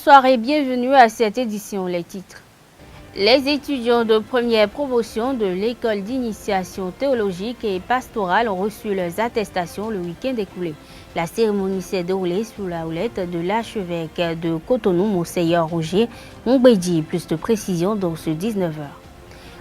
Bonsoir et bienvenue à cette édition. Les titres. Les étudiants de première promotion de l'école d'initiation théologique et pastorale ont reçu leurs attestations le week-end écoulé. La cérémonie s'est déroulée sous la houlette de l'archevêque de Cotonou, Monseigneur Roger Moumbédi. Plus de précisions dans ce 19h.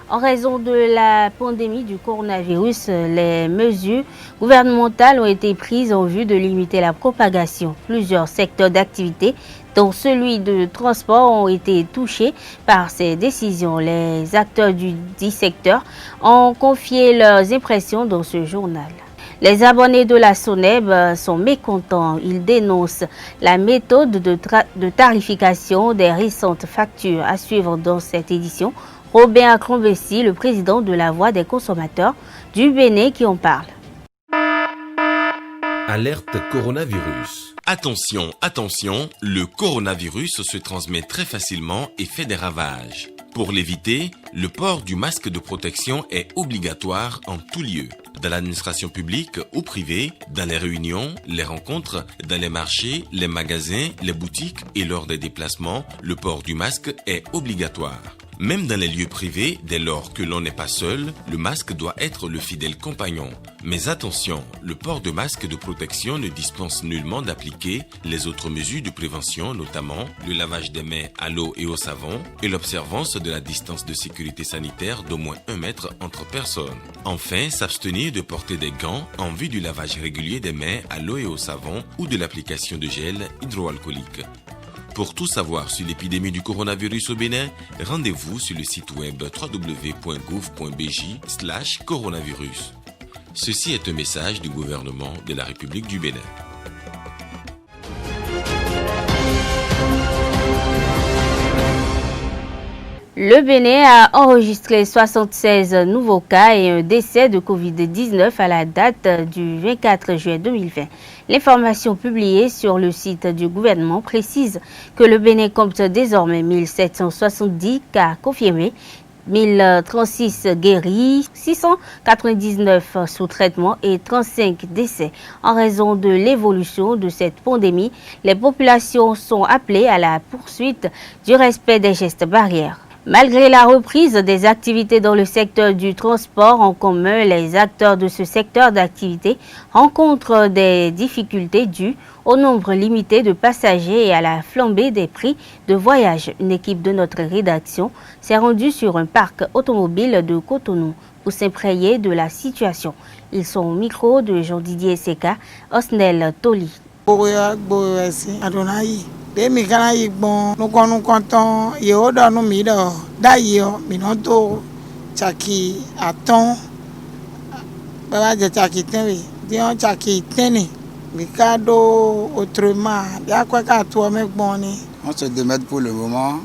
En raison de la pandémie du coronavirus, les mesures gouvernementales ont été prises en vue de limiter la propagation. Plusieurs secteurs d'activité, dont celui de transport, ont été touchés par ces décisions. Les acteurs du dit secteur ont confié leurs impressions dans ce journal. Les abonnés de la SONEB sont mécontents. Ils dénoncent la méthode de tarification des récentes factures. À suivre dans cette édition, Robert Acron-Bessi, le président de la Voix des consommateurs du Bénin, qui en parle. Alerte coronavirus. Attention, attention, le coronavirus se transmet très facilement et fait des ravages. Pour l'éviter, le port du masque de protection est obligatoire en tout lieu. Dans l'administration publique ou privée, dans les réunions, les rencontres, dans les marchés, les magasins, les boutiques et lors des déplacements, le port du masque est obligatoire. Même dans les lieux privés, dès lors que l'on n'est pas seul, le masque doit être le fidèle compagnon. Mais attention, le port de masque de protection ne dispense nullement d'appliquer les autres mesures de prévention, notamment le lavage des mains à l'eau et au savon et l'observance de la distance de sécurité sanitaire d'au moins 1 mètre entre personnes. Enfin, s'abstenir de porter des gants en vue du lavage régulier des mains à l'eau et au savon ou de l'application de gel hydroalcoolique. Pour tout savoir sur l'épidémie du coronavirus au Bénin, rendez-vous sur le site web www.gouv.bj/coronavirus. Ceci est un message du gouvernement de la République du Bénin. Le Bénin a enregistré 76 nouveaux cas et un décès de Covid-19 à la date du 24 juin 2020. L'information publiée sur le site du gouvernement précise que le Bénin compte désormais 1770 cas confirmés, 1036 guéris, 699 sous traitement et 35 décès. En raison de l'évolution de cette pandémie, les populations sont appelées à la poursuite du respect des gestes barrières. Malgré la reprise des activités dans le secteur du transport en commun, les acteurs de ce secteur d'activité rencontrent des difficultés dues au nombre limité de passagers et à la flambée des prix de voyage. Une équipe de notre rédaction s'est rendue sur un parc automobile de Cotonou pour s'imprégner de la situation. Ils sont au micro de Jean-Didier Seka, Osnel Toli. Demi kana yigbon nukonu konton yeodo nu mi do dayo mi no to chaki aton baba je chaki tenwe dion chaki teni mi ka do autrement ya kwa ka to me gbon ni. On se démène pour le moment,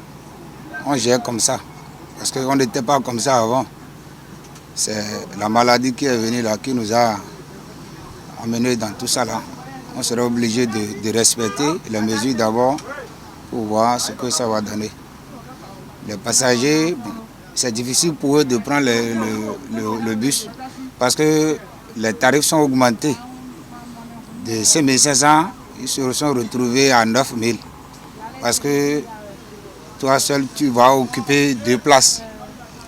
on gère comme ça parce qu'on n'était pas comme ça avant. C'est la maladie qui est venue là qui nous a amené dans tout ça là. On sera obligé de respecter les mesures d'abord pour voir ce que ça va donner. Les passagers, bon, c'est difficile pour eux de prendre le bus parce que les tarifs sont augmentés. De 5500, ils se sont retrouvés à 9000 parce que toi seul, tu vas occuper 2 places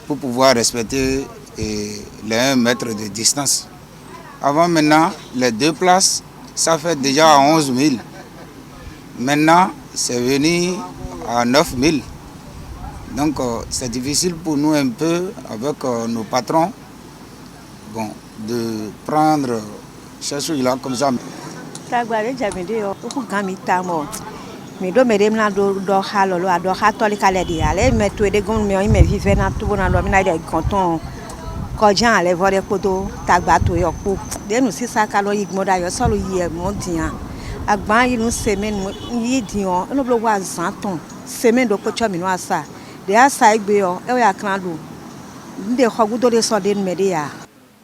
pour pouvoir respecter les 1 mètre de distance. Avant, maintenant, les 2 places, ça fait déjà 11 000. Maintenant, c'est venu à 9 000. Donc, c'est difficile pour nous un peu, avec nos patrons, bon, de prendre ces choses-là comme ça. Kọjá les volets kodo tagba to yoko de nu sisa kalo igmoda yo solo yi mo dian agban yi nu semaine yi dion no blo wa zanton semaine do kocho mi no asa de asa igbe yo e ya kan do nde khogudo de so de mede ya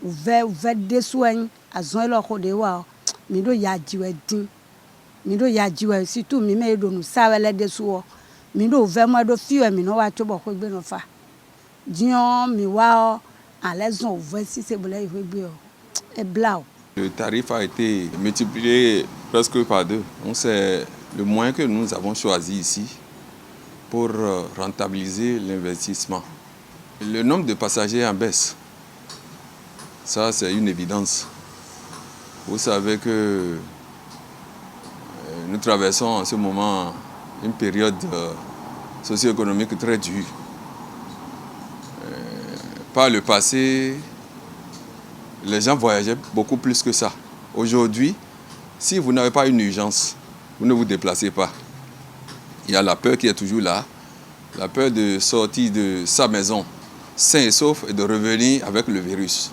uve de soin azon lo ko de wa mi do ya jiwe din mi do ya jiwe situ mi me do nu sawele de so mi do ve mo do fiwe mi no wa to bo ko gbe no fa dion mi wa Le tarif a été multiplié presque par 2. Donc c'est le moyen que nous avons choisi ici pour rentabiliser l'investissement. Le nombre de passagers est en baisse. Ça, c'est une évidence. Vous savez que nous traversons en ce moment une période socio-économique très dure. Par le passé, les gens voyageaient beaucoup plus que ça. Aujourd'hui, si vous n'avez pas une urgence, vous ne vous déplacez pas. Il y a la peur qui est toujours là, la peur de sortir de sa maison sain et sauf et de revenir avec le virus.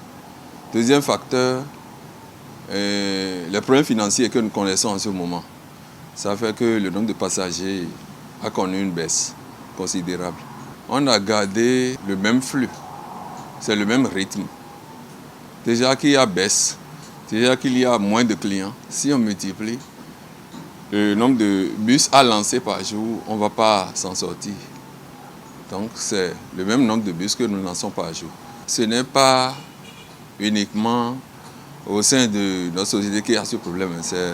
Deuxième facteur, les problèmes financiers que nous connaissons en ce moment. Ça fait que le nombre de passagers a connu une baisse considérable. On a gardé le même flux, c'est le même rythme. Déjà qu'il y a baisse, déjà qu'il y a moins de clients, si on multiplie le nombre de bus à lancer par jour, on ne va pas s'en sortir. Donc c'est le même nombre de bus que nous lançons par jour. Ce n'est pas uniquement au sein de notre société qu'il y a ce problème, c'est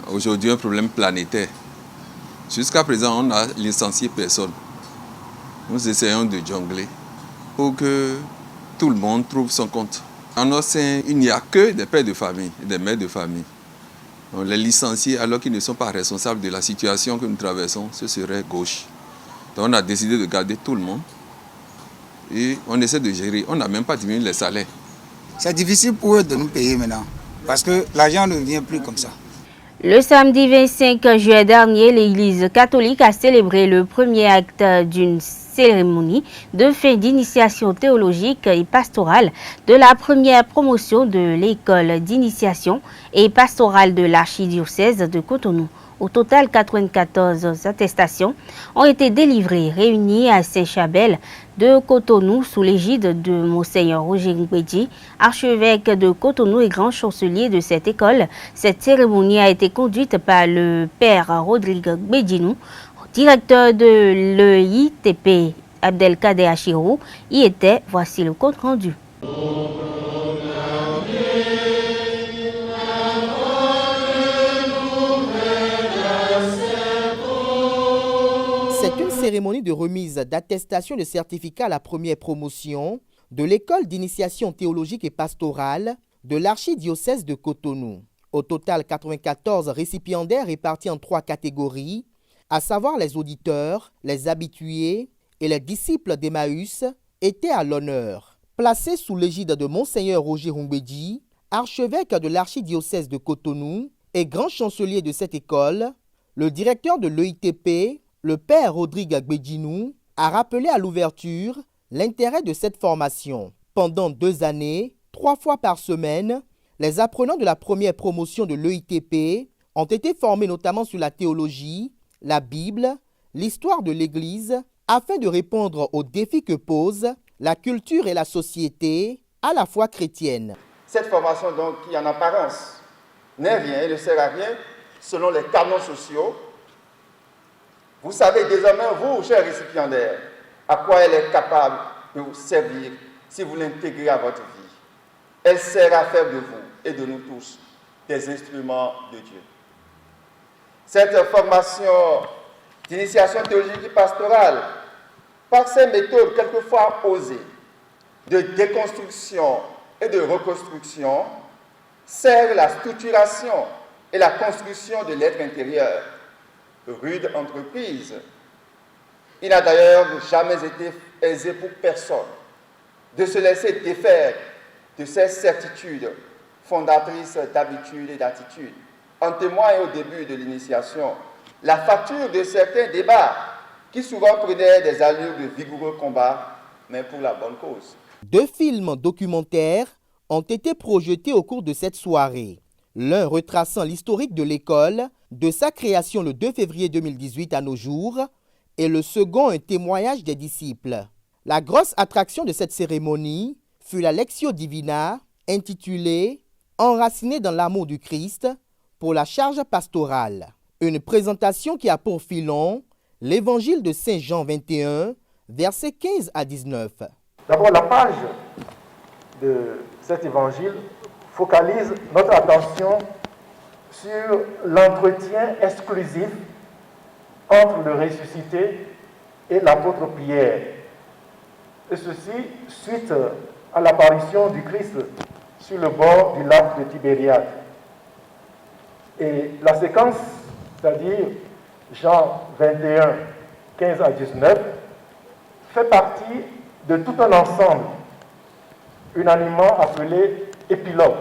aujourd'hui un problème planétaire. Jusqu'à présent, on n'a licencié personne. Nous essayons de jongler pour que tout le monde trouve son compte. En notre sein, il n'y a que des pères de famille, des mères de famille. Donc, les licenciés, alors qu'ils ne sont pas responsables de la situation que nous traversons, ce serait gauche. Donc on a décidé de garder tout le monde et on essaie de gérer. On n'a même pas diminué les salaires. C'est difficile pour eux de nous payer maintenant parce que l'argent ne vient plus comme ça. Le samedi 25 juillet dernier, l'Église catholique a célébré le premier acte d'une cérémonie de fin d'initiation théologique et pastorale de la première promotion de l'école d'initiation et pastorale de l'archidiocèse de Cotonou. Au total, 94 attestations ont été délivrées, réunies à Saint-Chabel de Cotonou sous l'égide de Monseigneur Roger Ngwedji, archevêque de Cotonou et grand chancelier de cette école. Cette cérémonie a été conduite par le père Rodrigue Gbedjinou, directeur de l'EITP. Abdelkader Achirou y était. Voici le compte rendu. C'est une cérémonie de remise d'attestation de certificat à la première promotion de l'école d'initiation théologique et pastorale de l'archidiocèse de Cotonou. Au total, 94 récipiendaires répartis en 3 catégories, à savoir les auditeurs, les habitués et les disciples d'Emmaüs, étaient à l'honneur. Placés sous l'égide de Monseigneur Roger Ngwedji, archevêque de l'archidiocèse de Cotonou et grand chancelier de cette école, le directeur de l'EITP, le père Rodrigue Gbedjinou, a rappelé à l'ouverture l'intérêt de cette formation. Pendant 2 années, 3 fois par semaine, les apprenants de la première promotion de l'EITP ont été formés notamment sur la théologie, la Bible, l'histoire de l'Église, afin de répondre aux défis que posent la culture et la société, à la fois chrétienne. Cette formation, donc, qui en apparence n'est rien et ne sert à rien, selon les canons sociaux, vous savez désormais, vous, chers récipiendaires, à quoi elle est capable de vous servir si vous l'intégrez à votre vie. Elle sert à faire de vous et de nous tous des instruments de Dieu. Cette formation d'initiation théologique et pastorale, par ses méthodes quelquefois osées de déconstruction et de reconstruction, sert la structuration et la construction de l'être intérieur. Rude entreprise. Il n'a d'ailleurs jamais été aisé pour personne de se laisser défaire de ces certitudes fondatrices d'habitudes et d'attitudes. En témoigne au début de l'initiation la facture de certains débats qui souvent prenaient des allures de vigoureux combats, mais pour la bonne cause. 2 films documentaires ont été projetés au cours de cette soirée. L'un retraçant l'historique de l'école, de sa création le 2 février 2018 à nos jours, et le second un témoignage des disciples. La grosse attraction de cette cérémonie fut la Lectio Divina, intitulée « Enraciné dans l'amour du Christ » pour la charge pastorale. Une présentation qui a pour filon l'évangile de Saint Jean 21, versets 15 à 19. D'abord, la page de cet évangile focalise notre attention sur l'entretien exclusif entre le ressuscité et l'apôtre Pierre. Et ceci suite à l'apparition du Christ sur le bord du lac de Tibériade. Et la séquence, c'est-à-dire Jean 21, 15 à 19, fait partie de tout un ensemble, unanimement appelé épilogue.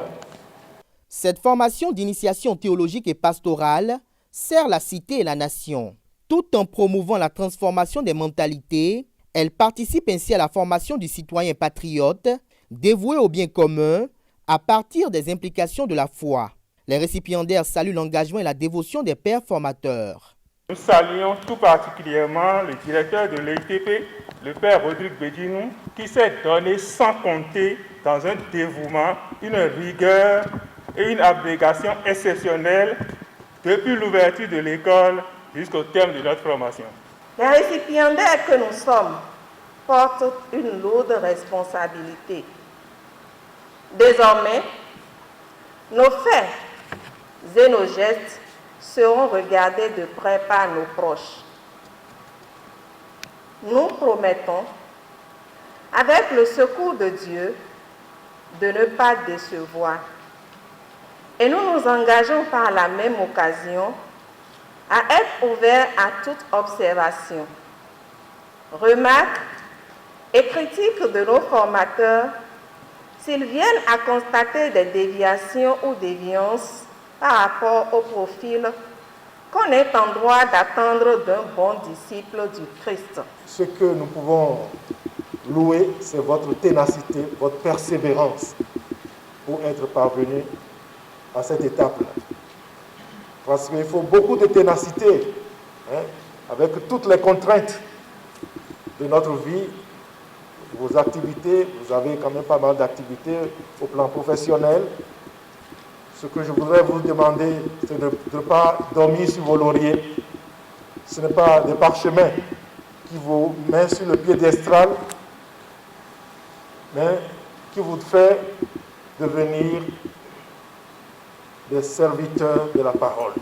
Cette formation d'initiation théologique et pastorale sert la cité et la nation. Tout en promouvant la transformation des mentalités, elle participe ainsi à la formation du citoyen patriote, dévoué au bien commun, à partir des implications de la foi. Les récipiendaires saluent l'engagement et la dévotion des pères formateurs. Nous saluons tout particulièrement le directeur de l'EITP, le père Rodrigue Bédinou, qui s'est donné sans compter dans un dévouement, une rigueur et une abnégation exceptionnelle depuis l'ouverture de l'école jusqu'au terme de notre formation. Les récipiendaires que nous sommes portent une lourde responsabilité. Désormais, nos faits et nos gestes seront regardés de près par nos proches. Nous promettons, avec le secours de Dieu, de ne pas décevoir. Et nous nous engageons par la même occasion à être ouverts à toute observation, remarques et critiques de nos formateurs s'ils viennent à constater des déviations ou déviances par rapport au profil qu'on est en droit d'attendre d'un bon disciple du Christ. Ce que nous pouvons louer, c'est votre ténacité, votre persévérance pour être parvenu à cette étape-là. Parce qu'il faut beaucoup de ténacité, avec toutes les contraintes de notre vie, vos activités, vous avez quand même pas mal d'activités au plan professionnel. Ce que je voudrais vous demander, c'est de ne pas dormir sur vos lauriers. Ce n'est pas des parchemins qui vous mettent sur le piédestal, mais qui vous fait devenir des serviteurs de la parole.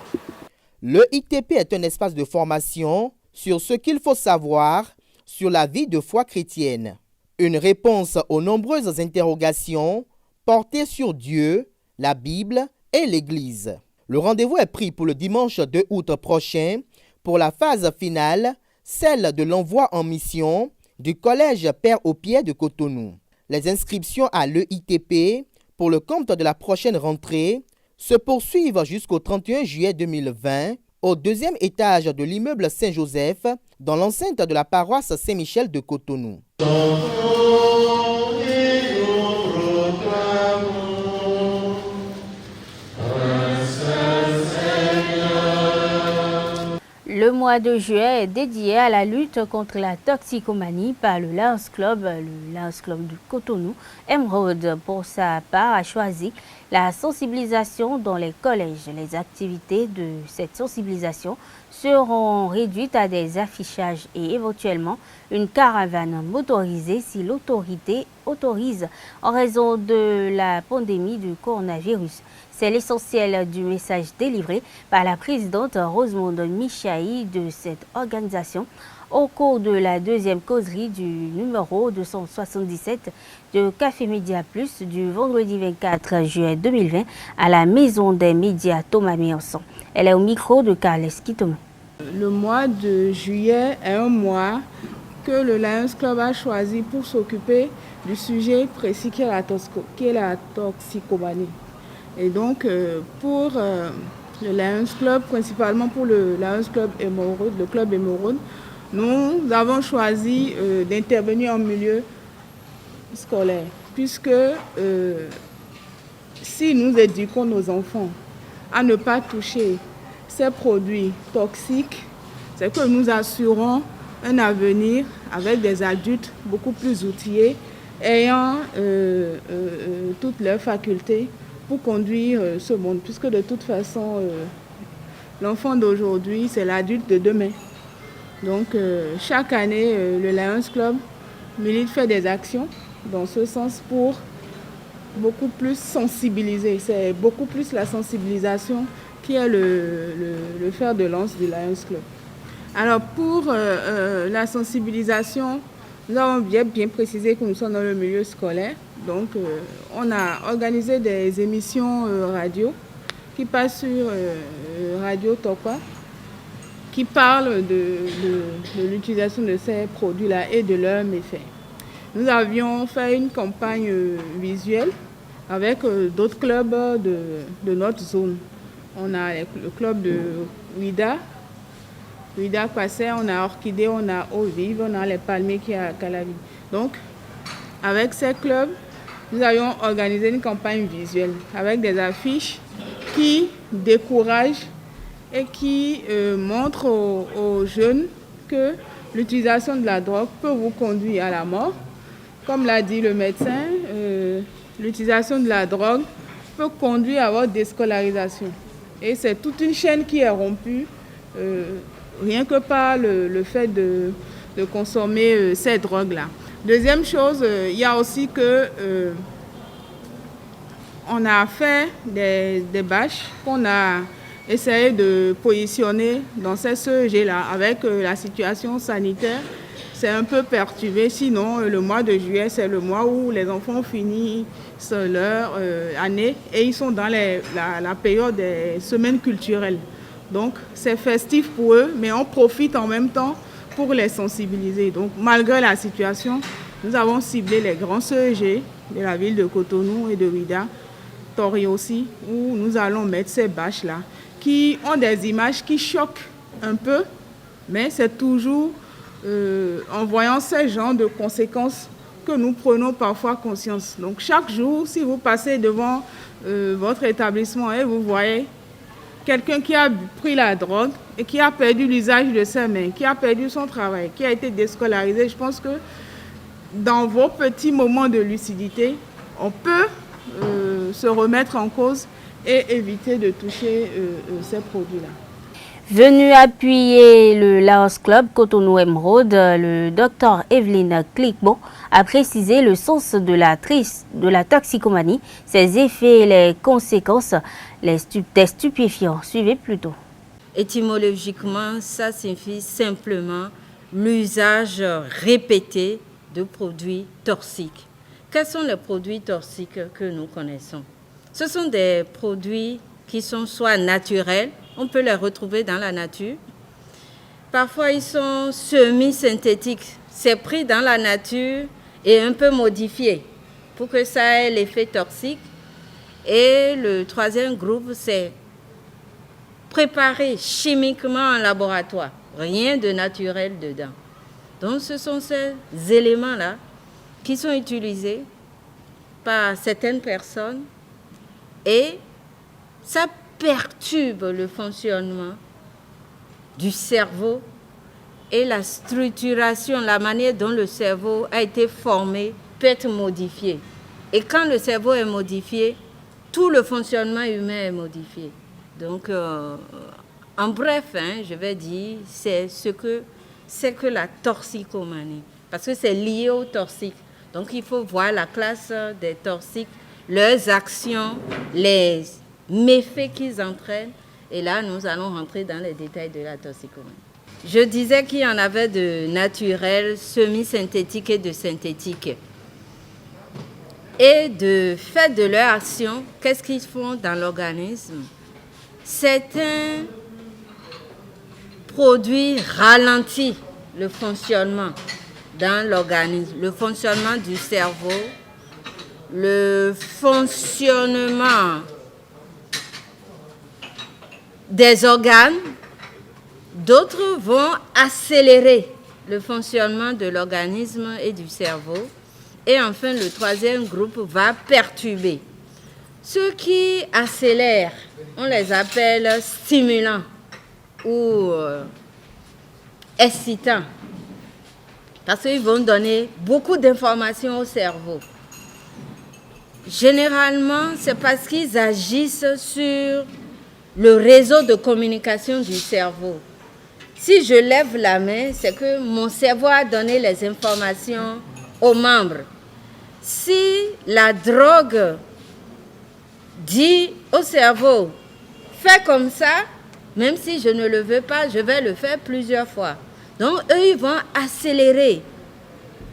Le ITP est un espace de formation sur ce qu'il faut savoir sur la vie de foi chrétienne. Une réponse aux nombreuses interrogations portées sur Dieu, la Bible et l'Église. Le rendez-vous est pris pour le dimanche 2 août prochain pour la phase finale, celle de l'envoi en mission du Collège Père au Pied de Cotonou. Les inscriptions à l'EITP pour le compte de la prochaine rentrée se poursuivent jusqu'au 31 juillet 2020 au deuxième étage de l'immeuble Saint-Joseph dans l'enceinte de la paroisse Saint-Michel de Cotonou. Le mois de juillet est dédié à la lutte contre la toxicomanie par le Lions Club du Cotonou. Emeraude, pour sa part, a choisi la sensibilisation dans les collèges. Les activités de cette sensibilisation seront réduites à des affichages et éventuellement une caravane motorisée si l'autorité autorise en raison de la pandémie du coronavirus. C'est l'essentiel du message délivré par la présidente Rosemonde Michaï de cette organisation au cours de la deuxième causerie du numéro 277 de Café Média Plus du vendredi 24 juillet 2020 à la Maison des Médias Thomas Méançon. Elle est au micro de Carles Kitoma. Le mois de juillet est un mois que le Lions Club a choisi pour s'occuper du sujet précis qui est la toxicomanie. Et donc, pour le Lions Club, principalement pour le Lions Club Émeraude, le club Émeraude, nous avons choisi d'intervenir en milieu scolaire, puisque si nous éduquons nos enfants à ne pas toucher ces produits toxiques, c'est que nous assurons un avenir avec des adultes beaucoup plus outillés, ayant toutes leurs facultés pour conduire ce monde, puisque de toute façon, l'enfant d'aujourd'hui, c'est l'adulte de demain. Donc, chaque année, le Lions Club milite, fait des actions dans ce sens pour beaucoup plus sensibiliser. C'est beaucoup plus la sensibilisation qui est le fer de lance du Lions Club. Alors pour la sensibilisation, nous avons bien précisé que nous sommes dans le milieu scolaire. Donc on a organisé des émissions radio qui passent sur Radio Topa, qui parlent de l'utilisation de ces produits-là et de leurs méfaits. Nous avions fait une campagne visuelle avec d'autres clubs de notre zone. On a le club de Ouida Passé, on a Orchidée, on a Eau Vive, on a les Palmiers qui est à Calavi. Donc, avec ces clubs, nous avions organisé une campagne visuelle avec des affiches qui découragent et qui montrent aux jeunes que l'utilisation de la drogue peut vous conduire à la mort. Comme l'a dit le médecin, l'utilisation de la drogue peut conduire à votre déscolarisation. Et c'est toute une chaîne qui est rompue, rien que par le fait de consommer ces drogues-là. Deuxième chose, il y a aussi que on a fait des bâches qu'on a essayé de positionner dans ces CEG-là. Avec la situation sanitaire, c'est un peu perturbé. Sinon, le mois de juillet, c'est le mois où les enfants finissent leur année et ils sont dans la période des semaines culturelles. Donc, c'est festif pour eux, mais on profite en même temps pour les sensibiliser. Donc, malgré la situation, nous avons ciblé les grands CEG de la ville de Cotonou et de Ouida, Tori aussi, où nous allons mettre ces bâches-là, qui ont des images qui choquent un peu, mais c'est toujours en voyant ces genres de conséquences que nous prenons parfois conscience. Donc chaque jour, si vous passez devant votre établissement et vous voyez quelqu'un qui a pris la drogue et qui a perdu l'usage de ses mains, qui a perdu son travail, qui a été déscolarisé, je pense que dans vos petits moments de lucidité, on peut se remettre en cause et éviter de toucher ces produits-là. Venu appuyer le Laos Club Cotonou Emeraude, le docteur Evelyne Cliquebon a précisé le sens de la toxicomanie, ses effets et les conséquences des stupéfiants. Suivez plutôt. Étymologiquement, ça signifie simplement l'usage répété de produits toxiques. Quels sont les produits toxiques que nous connaissons? Ce sont des produits qui sont soit naturels, on peut les retrouver dans la nature. Parfois, ils sont semi-synthétiques. C'est pris dans la nature et un peu modifié pour que ça ait l'effet toxique. Et le troisième groupe, c'est préparé chimiquement en laboratoire. Rien de naturel dedans. Donc, ce sont ces éléments-là qui sont utilisés par certaines personnes et ça perturbe le fonctionnement du cerveau et la structuration, la manière dont le cerveau a été formé peut être modifiée. Et quand le cerveau est modifié, tout le fonctionnement humain est modifié. Donc, en bref, je vais dire, c'est que la toxicomanie, parce que c'est lié au toxique. Donc, il faut voir la classe des toxiques, leurs actions, les méfaits qu'ils entraînent. Et là, nous allons rentrer dans les détails de la toxicomanie. Je disais qu'il y en avait de naturels, semi-synthétiques et de synthétiques. Et de fait de leur action, qu'est-ce qu'ils font dans l'organisme? Certains produits ralentissent le fonctionnement dans l'organisme, le fonctionnement du cerveau, le fonctionnement des organes. D'autres vont accélérer le fonctionnement de l'organisme et du cerveau. Et enfin, le troisième groupe va perturber. Ceux qui accélèrent, on les appelle stimulants ou excitants. Parce qu'ils vont donner beaucoup d'informations au cerveau. Généralement, c'est parce qu'ils agissent sur le réseau de communication du cerveau. Si je lève la main, c'est que mon cerveau a donné les informations aux membres. Si la drogue dit au cerveau, fais comme ça, Même si je ne le veux pas, je vais le faire plusieurs fois. Donc, eux, ils vont accélérer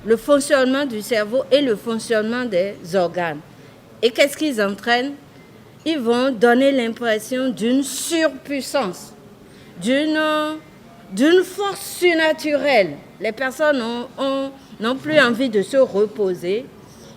le fonctionnement du cerveau et le fonctionnement des organes. Et qu'est-ce qu'ils entraînent? Ils vont donner l'impression d'une surpuissance, d'une force surnaturelle. Les personnes n'ont plus envie de se reposer.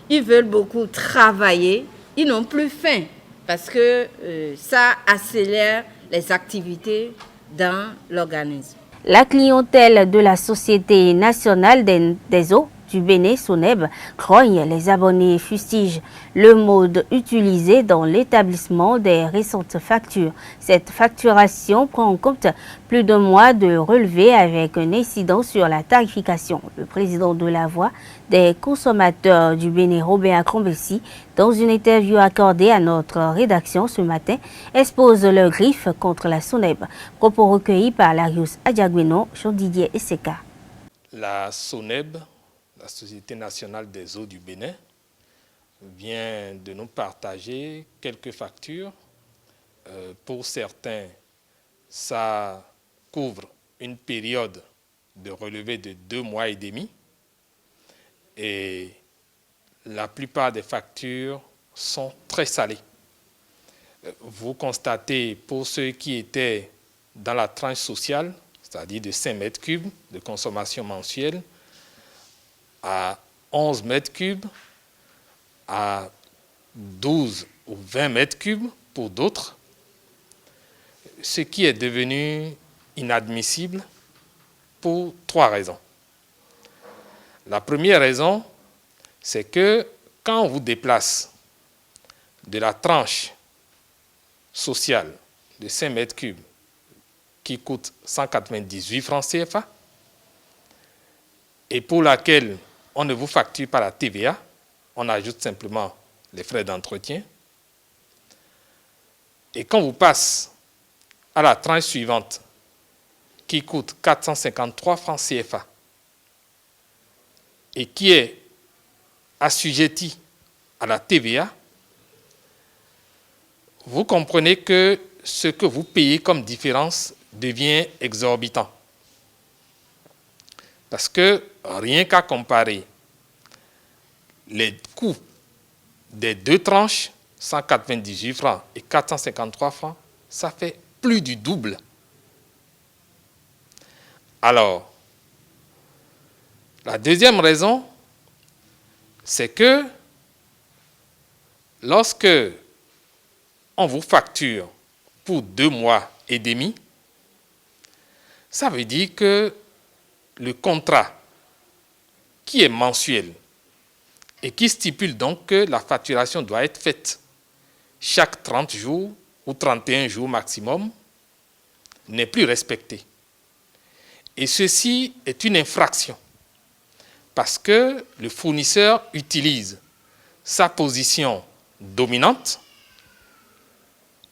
Ils veulent beaucoup travailler. Ils n'ont plus faim parce que ça accélère les activités dans l'organisme. La clientèle de la Société nationale des eaux du Bénin, SONEB, grogne. Les abonnés fustigent le mode utilisé dans l'établissement des récentes factures. Cette facturation prend en compte plus d'un mois de relevé avec un incident sur la tarification. Le président de la Voix des consommateurs du Bénin, Robert Akrombessi, dans une interview accordée à notre rédaction ce matin, expose le griffe contre la SONEB. Propos recueillis par Larius Adiagweno, Jean-Didier Esseka. La SONEB, la Société nationale des eaux du Bénin, vient de nous partager quelques factures. Pour certains, ça couvre une période de relevé de 2 mois et demi. Et la plupart des factures sont très salées. Vous constatez, pour ceux qui étaient dans la tranche sociale, c'est-à-dire de 5 mètres cubes de consommation mensuelle, à 11 mètres cubes, à 12 ou 20 mètres cubes pour d'autres, ce qui est devenu inadmissible pour 3 raisons. La première raison, c'est que quand on vous déplace de la tranche sociale de 5 mètres cubes qui coûte 198 francs CFA et pour laquelle on ne vous facture pas la TVA, on ajoute simplement les frais d'entretien. Et quand vous passez à la tranche suivante qui coûte 453 francs CFA et qui est assujettie à la TVA, vous comprenez que ce que vous payez comme différence devient exorbitant. Parce que rien qu'à comparer les coûts des 2 tranches, 198 francs et 453 francs, ça fait plus du double. Alors, la deuxième raison, c'est que lorsque on vous facture pour 2 mois et demi, ça veut dire que le contrat qui est mensuel et qui stipule donc que la facturation doit être faite chaque 30 jours ou 31 jours maximum n'est plus respecté. Et ceci est une infraction parce que le fournisseur utilise sa position dominante,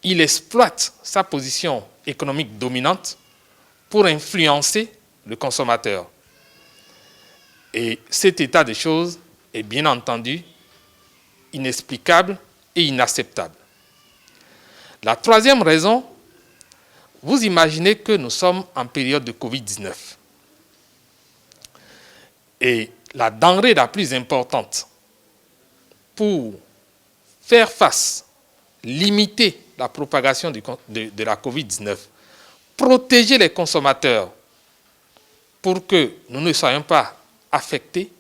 il exploite sa position économique dominante pour influencer le consommateur. Et cet état de choses est bien entendu inexplicable et inacceptable. La troisième raison, vous imaginez que nous sommes en période de Covid-19. Et la denrée la plus importante pour faire face, limiter la propagation de la Covid-19, protéger les consommateurs pour que nous ne soyons pas affectés,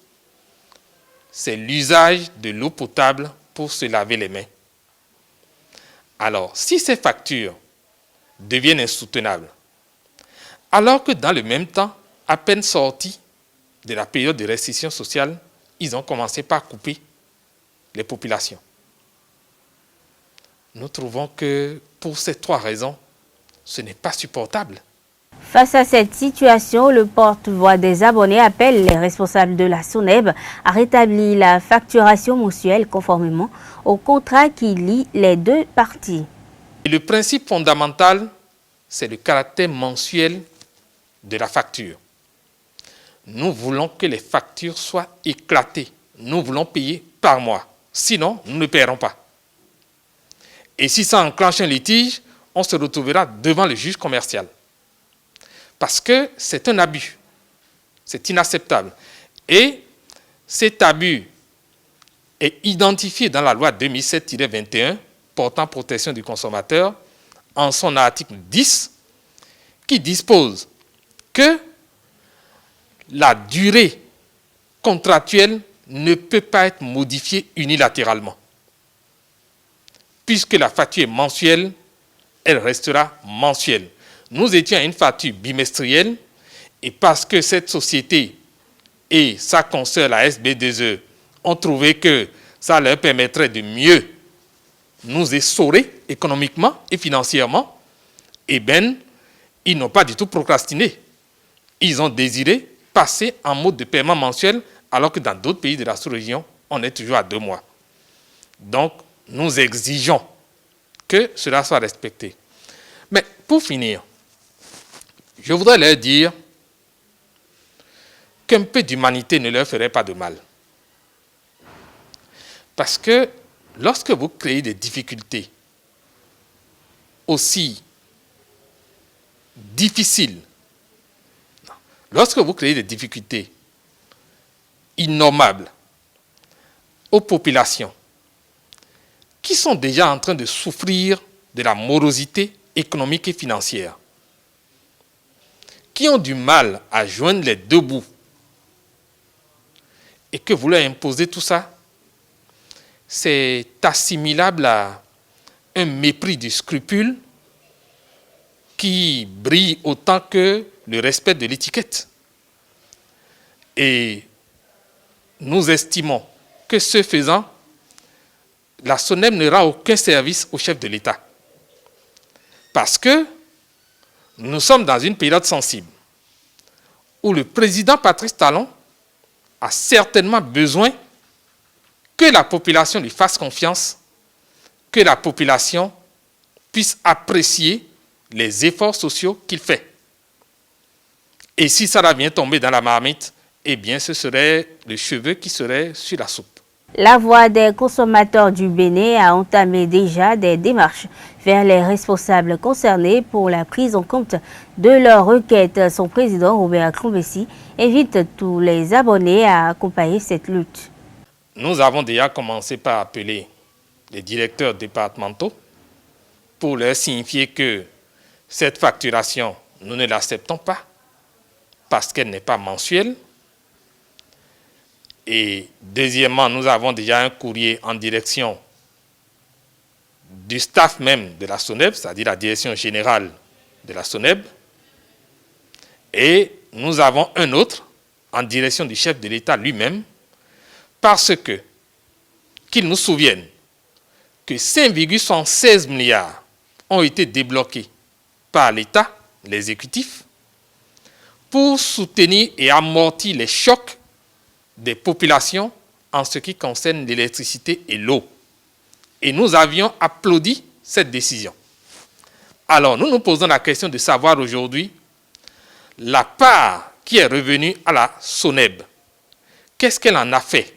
c'est l'usage de l'eau potable pour se laver les mains. Alors, si ces factures deviennent insoutenables, alors que dans le même temps, à peine sortis de la période de restriction sociale, ils ont commencé par couper les populations. Nous trouvons que pour ces 3 raisons, ce n'est pas supportable. Face à cette situation, le porte-voix des abonnés appelle les responsables de la SONEB à rétablir la facturation mensuelle conformément au contrat qui lie les 2 parties. Et le principe fondamental, c'est le caractère mensuel de la facture. Nous voulons que les factures soient éclatées. Nous voulons payer par mois. Sinon, nous ne paierons pas. Et si ça enclenche un litige, on se retrouvera devant le juge commercial. Parce que c'est un abus. C'est inacceptable. Et cet abus est identifié dans la loi 2007-21 portant protection du consommateur en son article 10 qui dispose que la durée contractuelle ne peut pas être modifiée unilatéralement. Puisque la facture est mensuelle, elle restera mensuelle. Nous étions à une facture bimestrielle et parce que cette société et sa consoeur, la SB2E, ont trouvé que ça leur permettrait de mieux nous essorer économiquement et financièrement, eh bien, ils n'ont pas du tout procrastiné. Ils ont désiré passer en mode de paiement mensuel, alors que dans d'autres pays de la sous-région, on est toujours à 2 mois. Donc, nous exigeons que cela soit respecté. Mais pour finir, je voudrais leur dire qu'un peu d'humanité ne leur ferait pas de mal. Parce que lorsque vous créez des difficultés aussi difficiles, lorsque vous créez des difficultés innommables aux populations qui sont déjà en train de souffrir de la morosité économique et financière, qui ont du mal à joindre les deux bouts, et que vous leur imposez tout ça, c'est assimilable à un mépris du scrupule qui brille autant que le respect de l'étiquette. Et nous estimons que ce faisant, la SONEB ne rend aucun service au chef de l'État. Parce que nous sommes dans une période sensible où le président Patrice Talon a certainement besoin que la population lui fasse confiance, que la population puisse apprécier les efforts sociaux qu'il fait. Et si ça vient tomber dans la marmite, eh bien ce serait le cheveu qui serait sur la soupe. La Voix des consommateurs du Bénin a entamé déjà des démarches vers les responsables concernés pour la prise en compte de leurs requêtes. Son président, Robert Clombessi, invite tous les abonnés à accompagner cette lutte. Nous avons déjà commencé par appeler les directeurs départementaux pour leur signifier que cette facturation, nous ne l'acceptons pas parce qu'elle n'est pas mensuelle. Et deuxièmement, nous avons déjà un courrier en direction du staff même de la SONEB, c'est-à-dire la direction générale de la SONEB. Et nous avons un autre en direction du chef de l'État lui-même, parce que, qu'il nous souvienne que 5,16 milliards ont été débloqués par l'État, l'exécutif, pour soutenir et amortir les chocs des populations en ce qui concerne l'électricité et l'eau. Et nous avions applaudi cette décision. Alors, nous nous posons la question de savoir aujourd'hui la part qui est revenue à la SONEB. Qu'est-ce qu'elle en a fait?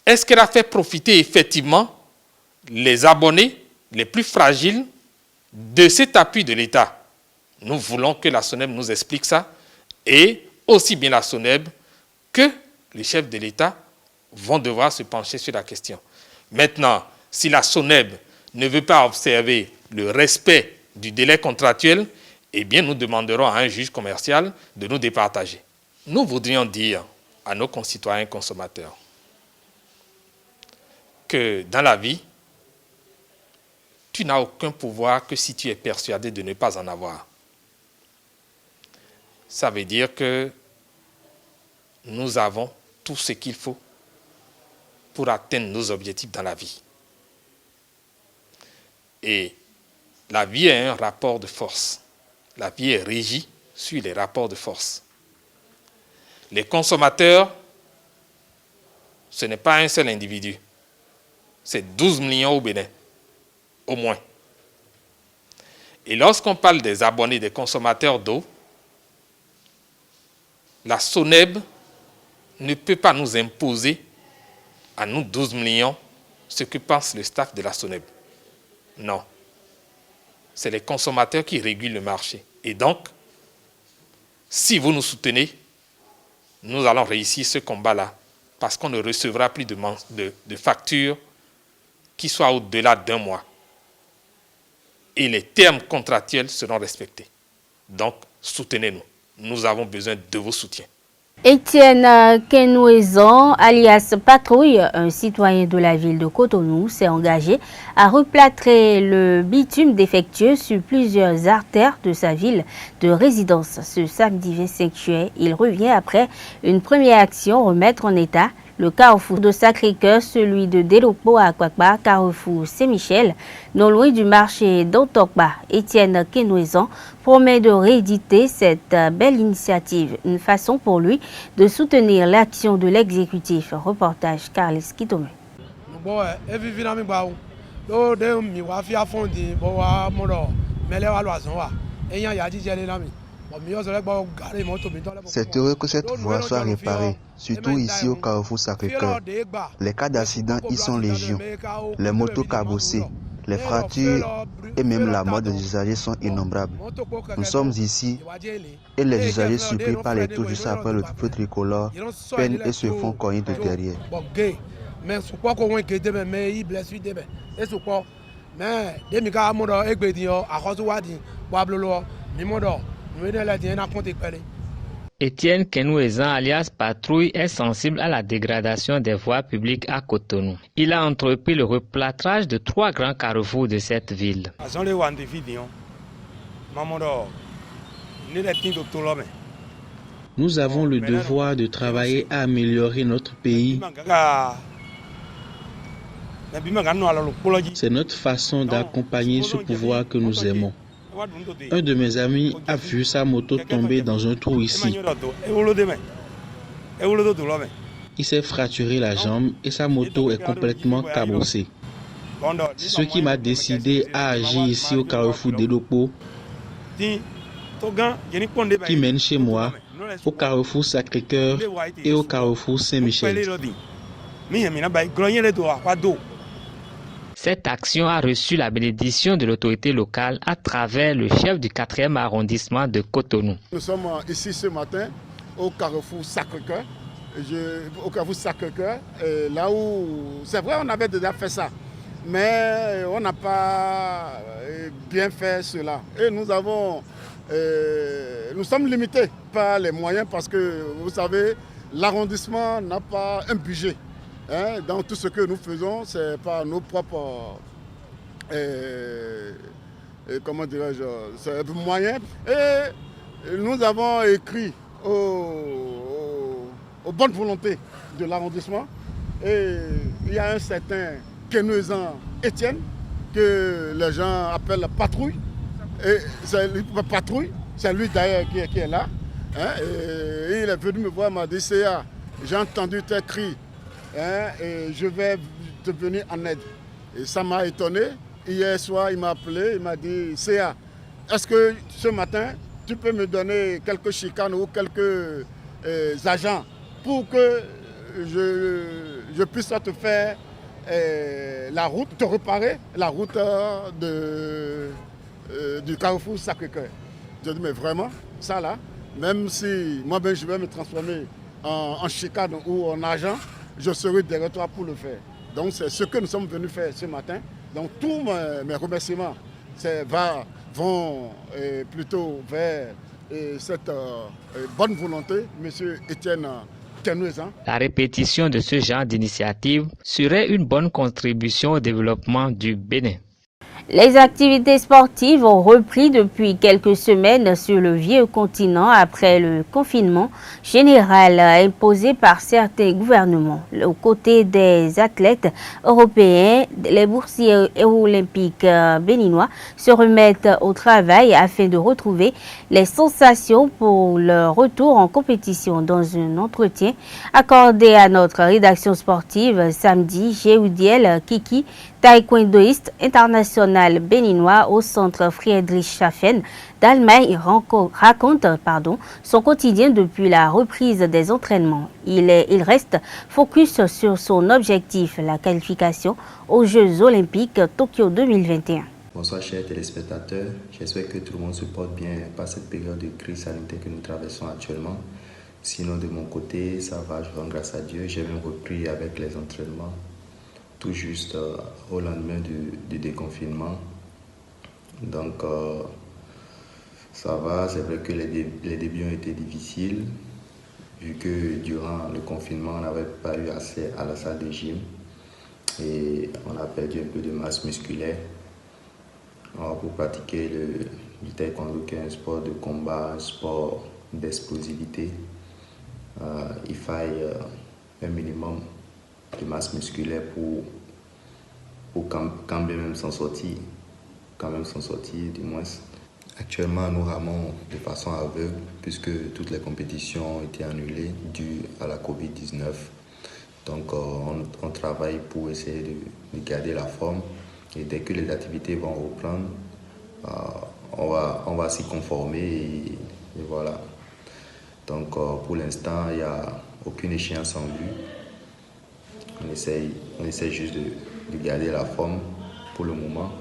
Est-ce qu'elle a fait profiter effectivement les abonnés les plus fragiles de cet appui de l'État? Nous voulons que la SONEB nous explique ça, et aussi bien la SONEB que les chefs de l'État vont devoir se pencher sur la question. Maintenant, si la SONEB ne veut pas observer le respect du délai contractuel, eh bien nous demanderons à un juge commercial de nous départager. Nous voudrions dire à nos concitoyens consommateurs que dans la vie, tu n'as aucun pouvoir que si tu es persuadé de ne pas en avoir. Ça veut dire que nous avons tout ce qu'il faut pour atteindre nos objectifs dans la vie. Et la vie est un rapport de force. La vie est régie sur les rapports de force. Les consommateurs, ce n'est pas un seul individu. C'est 12 millions au Bénin, au moins. Et lorsqu'on parle des abonnés, des consommateurs d'eau, la SONEB ne peut pas nous imposer, à nous 12 millions, ce que pense le staff de la SONEB. Non. c'est les consommateurs qui régulent le marché. Et donc, si vous nous soutenez, nous allons réussir ce combat-là parce qu'on ne recevra plus de factures qui soient au-delà d'un mois. Et les termes contractuels seront respectés. Donc, soutenez-nous. Nous avons besoin de vos soutiens. Étienne Kenouezan, alias Patrouille, un citoyen de la ville de Cotonou, s'est engagé à replâtrer le bitume défectueux sur plusieurs artères de sa ville de résidence. Ce samedi 25 juillet, il revient après une première action remettre en état le carrefour de Sacré-Cœur, celui de Delokpo à Kwakba, carrefour Saint-Michel, non loin du marché d'Otokba. Étienne Kenouezan promet de rééditer cette belle initiative, une façon pour lui de soutenir l'action de l'exécutif. Reportage Carles Kitome. C'est heureux que cette voie soit réparée, surtout ici au carrefour Sacré-Cœur. Les cas d'accident y sont légion. Les motos cabossées, les fractures et même la mort des usagers sont innombrables. Nous sommes ici et les usagers surpris par les tours juste après le feu tricolore peinent et se font cogner de derrière. Étienne Kenouezan, alias Patrouille, est sensible à la dégradation des voies publiques à Cotonou. Il a entrepris le replâtrage de 3 grands carrefours de cette ville. Nous avons le devoir de travailler à améliorer notre pays. C'est notre façon d'accompagner ce pouvoir que nous aimons. Un de mes amis a vu sa moto tomber dans un trou ici. Il s'est fracturé la jambe et sa moto est complètement cabossée. C'est ce qui m'a décidé à agir ici au carrefour Delokpo, qui mène chez moi, au carrefour Sacré-Cœur et au carrefour Saint-Michel. Cette action a reçu la bénédiction de l'autorité locale à travers le chef du 4e arrondissement de Cotonou. Nous sommes ici ce matin au carrefour Sacré-Cœur. Là où, c'est vrai, on avait déjà fait ça, mais on n'a pas bien fait cela. Et nous sommes limités par les moyens parce que, vous savez, l'arrondissement n'a pas un budget. Dans tout ce que nous faisons, c'est par nos propres moyens. Et nous avons écrit aux bonnes volontés de l'arrondissement. Et il y a un certain Kenouezan Étienne, que les gens appellent Patrouille. Et Patrouille, c'est lui d'ailleurs qui est là. Et il est venu me voir, il m'a dit, CA, j'ai entendu tes cris. Et je vais te venir en aide. Et ça m'a étonné. Hier soir, il m'a appelé, il m'a dit, CA, est-ce que ce matin, tu peux me donner quelques chicanes ou quelques agents pour que je puisse te faire la route, te réparer la route du carrefour Sacré-Cœur. Je dis, mais vraiment, ça là, même si moi-même je vais me transformer en chicane ou en agent, je serai derrière toi pour le faire. Donc c'est ce que nous sommes venus faire ce matin. Donc tous mes remerciements vont plutôt vers cette bonne volonté, M. Étienne Kenouezan. La répétition de ce genre d'initiative serait une bonne contribution au développement du Bénin. Les activités sportives ont repris depuis quelques semaines sur le vieux continent après le confinement général imposé par certains gouvernements. Aux côtés des athlètes européens, les boursiers olympiques béninois se remettent au travail afin de retrouver les sensations pour leur retour en compétition. Dans un entretien accordé à notre rédaction sportive samedi, Géoudiel Kiki, taekwondoïste international béninois au centre Friedrich Schaffen d'Allemagne, raconte son quotidien depuis la reprise des entraînements. Il reste focus sur son objectif, la qualification aux Jeux Olympiques Tokyo 2021. Bonsoir chers téléspectateurs, j'espère que tout le monde se porte bien par cette période de crise sanitaire que nous traversons actuellement. Sinon de mon côté, ça va, je rends grâce à Dieu. J'ai même repris avec les entraînements tout juste au lendemain du déconfinement. Donc ça va, c'est vrai que les débuts ont été difficiles vu que durant le confinement, on n'avait pas eu accès à la salle de gym et on a perdu un peu de masse musculaire. Alors, pour pratiquer le taekwondo, qui est un sport de combat, un sport d'explosivité, il faille un minimum de masse musculaire pour quand même s'en sortir, du moins. Actuellement, nous ramons de façon aveugle puisque toutes les compétitions ont été annulées dues à la Covid-19. Donc, on travaille pour essayer de garder la forme et dès que les activités vont reprendre, on va s'y conformer et voilà. Donc, pour l'instant, il n'y a aucune échéance en vue. On essaie juste de garder la forme pour le moment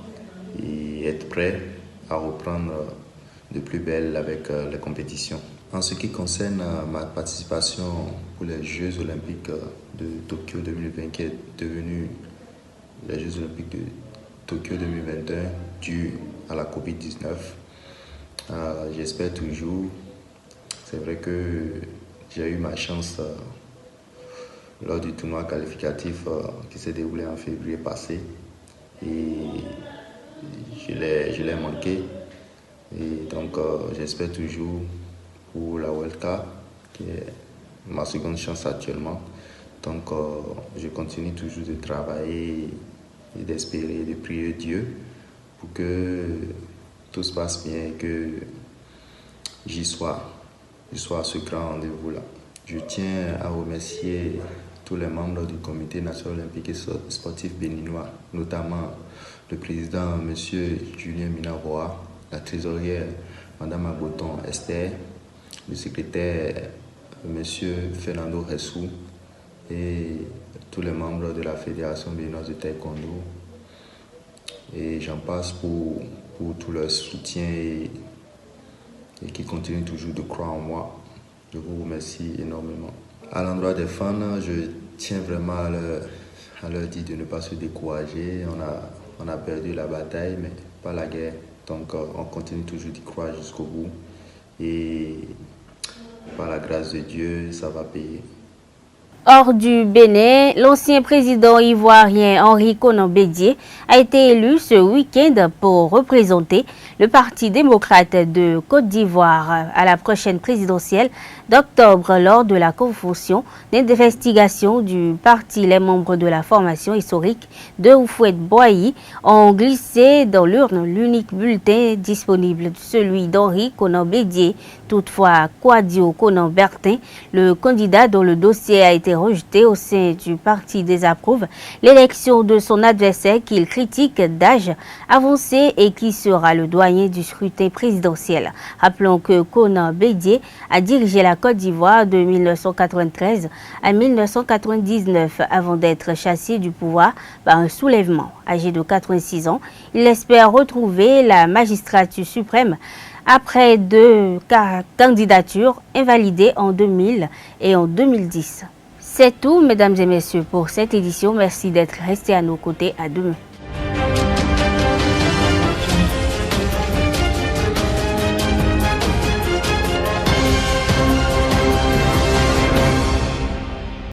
et être prêt à reprendre de plus belle avec les compétitions. En ce qui concerne ma participation pour les Jeux Olympiques de Tokyo 2020, qui est devenu les Jeux Olympiques de Tokyo 2021 dû à la Covid-19, j'espère toujours. C'est vrai que j'ai eu ma chance lors du tournoi qualificatif qui s'est déroulé en février passé et je l'ai manqué. Et donc j'espère toujours pour la World Cup qui est ma seconde chance actuellement. Donc je continue toujours de travailler et d'espérer, de prier Dieu pour que tout se passe bien et que j'y sois à ce grand rendez-vous-là. Je tiens à remercier tous les membres du Comité national olympique et sportif béninois, notamment le président M. Julien Minavoa, la trésorière Mme Aboton Esther, le secrétaire M. Fernando Ressou et tous les membres de la Fédération béninoise de taekwondo. Et j'en passe pour tout leur soutien et qui continuent toujours de croire en moi. Je vous remercie énormément. À l'endroit des fans, je tiens vraiment à leur dire de ne pas se décourager. On a perdu la bataille, mais pas la guerre. Donc on continue toujours d'y croire jusqu'au bout. Et par la grâce de Dieu, ça va payer. Hors du Bénin, l'ancien président ivoirien Henri Konan Bédié a été élu ce week-end pour représenter le Parti démocrate de Côte d'Ivoire à la prochaine présidentielle d'octobre. Lors de la convention d'investigation du parti, les membres de la formation historique de Houphouët-Boigny ont glissé dans l'urne l'unique bulletin disponible, celui d'Henri Konan Bédié. Toutefois, Kouadio Konan Bertin, le candidat dont le dossier a été rejeté au sein du parti, désapprouve l'élection de son adversaire qu'il critique d'âge avancé et qui sera le doyen du scrutin présidentiel. Rappelons que Konan Bédié a dirigé la Côte d'Ivoire de 1993 à 1999 avant d'être chassé du pouvoir par un soulèvement. Âgé de 86 ans, il espère retrouver la magistrature suprême après 2 candidatures invalidées en 2000 et en 2010. C'est tout, mesdames et messieurs, pour cette édition. Merci d'être restés à nos côtés. À demain.